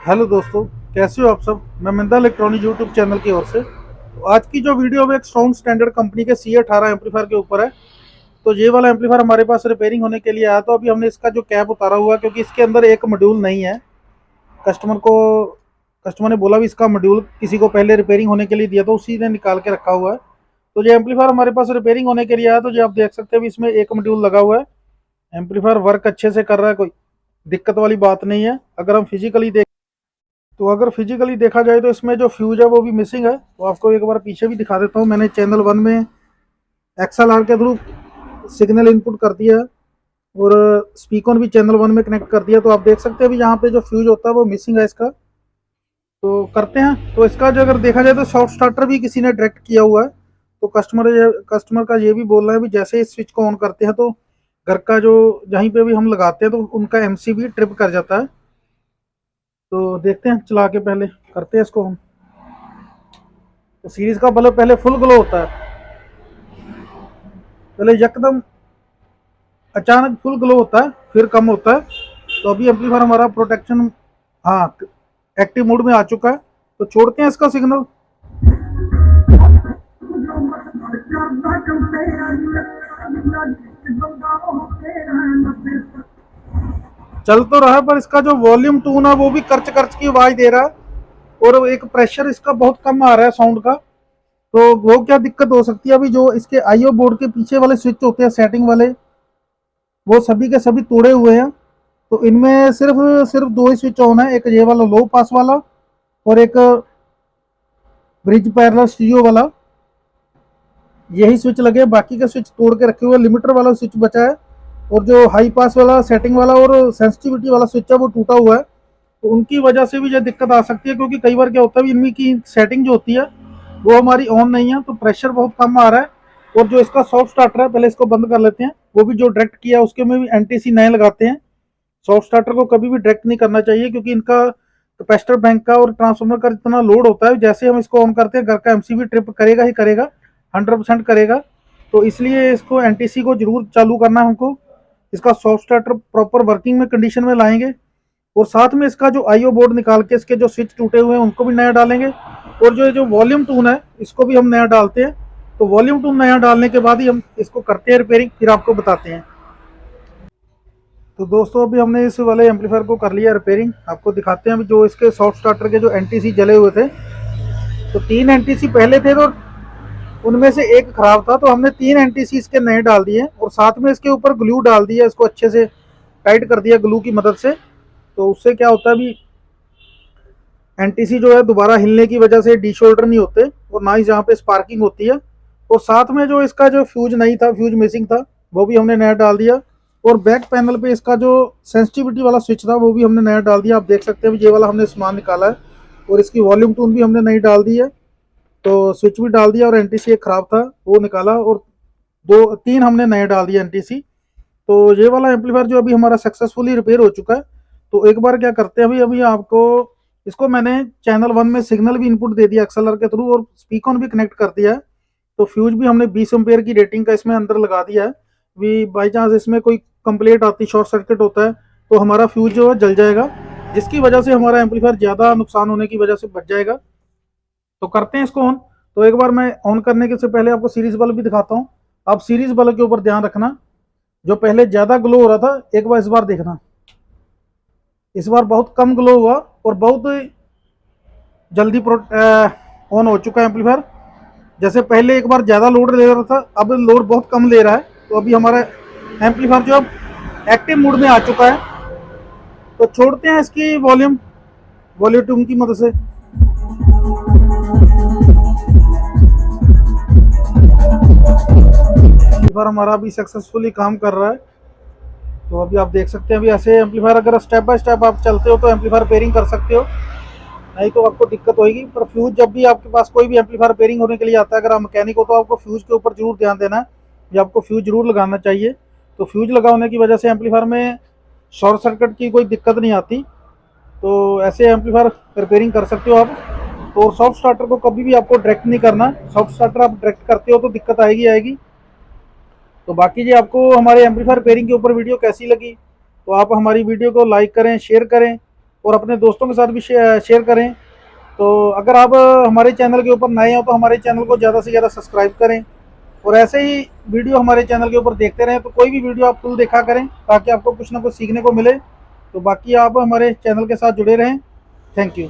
Hello दोस्तों, कैसे हो आप सब। मैं मिंदा इलेक्ट्रॉनिक यूट्यूब चैनल की ओर से। तो आज की जो वीडियो है एक साउंड स्टैंडर्ड कंपनी के C18 एम्पलीफायर के ऊपर है। तो ये वाला एम्पलीफायर हमारे पास रिपेयरिंग होने के लिए आया, तो अभी हमने इसका जो कैप उतारा हुआ है, क्योंकि इसके अंदर एक मॉड्यूल नहीं है। कस्टमर को कस्टमर ने बोला भी इसका मॉड्यूल किसी को पहले रिपेयरिंग होने के लिए दिया, तो उसी ने निकाल के रखा हुआ है। तो ये एम्पलीफायर हमारे पास रिपेयरिंग होने के लिए आया, तो ये आप देख सकते हैं भी इसमें एक मॉड्यूल लगा हुआ है। एम्पलीफायर वर्क अच्छे से कर रहा है, कोई दिक्कत वाली बात नहीं है। अगर फिजिकली देखा जाए तो इसमें जो फ्यूज है वो भी मिसिंग है। तो आपको एक बार पीछे भी दिखा देता हूँ। मैंने चैनल 1 में XLR के थ्रू सिग्नल इनपुट कर दिया है और स्पीकर भी चैनल 1 में कनेक्ट कर दिया। तो आप देख सकते हैं भी यहाँ पे जो फ्यूज होता है वो मिसिंग है इसका। तो करते हैं। तो इसका जो अगर देखा जाए तो सॉफ्ट स्टार्टर भी किसी ने डायरेक्ट किया हुआ है। तो कस्टमर का ये भी बोल रहा है भी जैसे इस स्विच को ऑन करते हैं तो घर का जो जहीं पे भी हम लगाते हैं तो उनका MCB ट्रिप कर जाता है। तो देखते हैं, चला के पहले करते हैं इसको हम। तो सीरीज का बल्ब पहले फुल ग्लो होता है, पहले यकदम अचानक फुल ग्लो होता है, फिर कम होता है। तो अभी एम्पलीफायर हमारा प्रोटेक्शन, हाँ, एक्टिव मोड में आ चुका है। तो छोड़ते हैं इसका सिग्नल। चल तो रहा है, पर इसका जो वॉल्यूम टून है वो भी कर्च कर्च की आवाज दे रहा है और एक प्रेशर इसका बहुत कम आ रहा है साउंड का। तो वो क्या दिक्कत हो सकती है, अभी जो इसके IO बोर्ड के पीछे वाले स्विच होते हैं सेटिंग वाले, वो सभी के सभी तोड़े हुए हैं। तो इनमें सिर्फ सिर्फ दो ही स्विच ऑन है, एक ये वाला लो पास वाला और एक ब्रिज पैरेलल स्टीरियो वाला। यही स्विच लगे, बाकी के स्विच तोड़ के रखे हुए। लिमिटर वाला स्विच बचा है और जो हाई पास वाला सेटिंग वाला और सेंसिटिविटी वाला स्विच है वो टूटा हुआ है। तो उनकी वजह से भी ये दिक्कत आ सकती है, क्योंकि कई बार क्या होता है इनमें की सेटिंग जो होती है वो हमारी ऑन नहीं है, तो प्रेशर बहुत कम आ रहा है। और जो इसका सॉफ्ट स्टार्टर है, पहले इसको बंद कर लेते हैं। वो भी जो डायरेक्ट किया उसके में भी NTC नए लगाते हैं। सॉफ्ट स्टार्टर को कभी भी डायरेक्ट नहीं करना चाहिए, क्योंकि इनका कैपेसिटर बैंक का और ट्रांसफार्मर का जितना लोड होता है, जैसे हम इसको ऑन करते हैं घर का MCB ट्रिप करेगा ही करेगा, 100% करेगा। तो इसलिए इसको NTC को जरूर चालू करना है हमको। इसका सॉफ्ट स्टार्टर प्रॉपर वर्किंग में कंडीशन में लाएंगे और साथ में इसका जो IO बोर्ड निकाल के इसके जो स्विच टूटे हुए हैं उनको भी नया डालेंगे। और जो जो वॉल्यूम टून है इसको भी हम नया डालते हैं। तो वॉल्यूम टून नया डालने के बाद ही हम इसको करते हैं रिपेयरिंग, फिर आपको बताते हैं। तो दोस्तों अभी हमने इस वाले एम्पलीफायर को कर लिया रिपेयरिंग। आपको दिखाते हैं अभी जो इसके सॉफ्ट स्टार्टर के जो NTC जले हुए थे। तो 3 NTC पहले थे, तो उनमें से एक खराब था, तो हमने 3 NTC इसके नए डाल दिए और साथ में इसके ऊपर ग्लू डाल दिया, इसको अच्छे से टाइट कर दिया ग्लू की मदद से। तो उससे क्या होता है अभी NTC जो है दोबारा हिलने की वजह से डी शोल्डर नहीं होते और ना ही जहाँ पे स्पार्किंग होती है। और साथ में जो इसका जो फ्यूज नहीं था, फ्यूज मिसिंग था, वो भी हमने नया डाल दिया। और बैक पैनल पे इसका जो सेंसिटिविटी वाला स्विच था वो भी हमने नया डाल दिया। आप देख सकते हैं ये वाला हमने सामान निकाला है और इसकी वॉल्यूम टून भी हमने नई डाल दी है। तो स्विच भी डाल दिया और NTC एक खराब था वो निकाला और दो तीन हमने नए डाल दिए NTC। तो ये वाला एम्पलीफायर जो अभी हमारा सक्सेसफुली रिपेयर हो चुका है। तो एक बार क्या करते हैं, अभी अभी आपको इसको मैंने चैनल 1 में सिग्नल भी इनपुट दे दिया XLR के थ्रू और स्पीकर भी कनेक्ट कर दिया है। तो फ्यूज भी हमने 20 एम्पेयर की रेटिंग का इसमें अंदर लगा दिया है। भी बाई चांस इसमें कोई कंप्लेंट आती, शॉर्ट सर्किट होता है, तो हमारा फ्यूज जो है जल जाएगा, जिसकी वजह से हमारा एम्पलीफायर ज़्यादा नुकसान होने की वजह से बच जाएगा। तो करते हैं इसको ऑन। तो एक बार मैं ऑन करने के से पहले आपको सीरीज बल्ब भी दिखाता हूँ। आप सीरीज बल्ब के ऊपर ध्यान रखना, जो पहले ज़्यादा ग्लो हो रहा था एक बार इस बार देखना, इस बार बहुत कम ग्लो हुआ और बहुत जल्दी ऑन हो चुका है एम्पलीफायर। जैसे पहले एक बार ज़्यादा लोड ले रहा था, अब लोड बहुत कम ले रहा है। तो अभी हमारा एम्पलीफायर जो अब एक्टिव मोड में आ चुका है। तो छोड़ते हैं इसकी वॉल्यूम वॉल्यूम की मदद से। एम्पलीफायर हमारा अभी सक्सेसफुली काम कर रहा है। तो अभी आप देख सकते हैं, अभी ऐसे एम्पलीफायर अगर स्टेप बाय स्टेप आप चलते हो तो एम्पलीफायर पेयरिंग कर सकते हो, नहीं तो आपको दिक्कत होगी। पर फ्यूज जब भी आपके पास कोई भी एम्पलीफायर पेयरिंग होने के लिए आता है, अगर आप मैकेनिक हो तो आपको फ्यूज के ऊपर जरूर ध्यान देना है, ये आपको फ्यूज जरूर लगाना चाहिए। तो फ्यूज लगाने की वजह से एम्पलीफायर में शॉर्ट सर्किट की कोई दिक्कत नहीं आती। तो ऐसे एम्पलीफायर रिपेयरिंग कर सकते हो आप। तो सॉफ्ट स्टार्टर को कभी भी आपको डायरेक्ट नहीं करना, सॉफ्ट स्टार्टर आप डायरेक्ट करते हो तो दिक्कत आएगी आएगी। तो बाकी जी आपको हमारे एम्पलीफायर पेयरिंग के ऊपर वीडियो कैसी लगी, तो आप हमारी वीडियो को लाइक करें, शेयर करें और अपने दोस्तों के साथ भी शेयर करें। तो अगर आप हमारे चैनल के ऊपर नए हो तो हमारे चैनल को ज़्यादा से ज़्यादा सब्सक्राइब करें, और ऐसे ही वीडियो हमारे चैनल के ऊपर देखते रहें। तो कोई भी वीडियो आप फुल देखा करें ताकि आपको कुछ ना कुछ सीखने को मिले। तो बाकी आप हमारे चैनल के साथ जुड़े रहें। Thank you.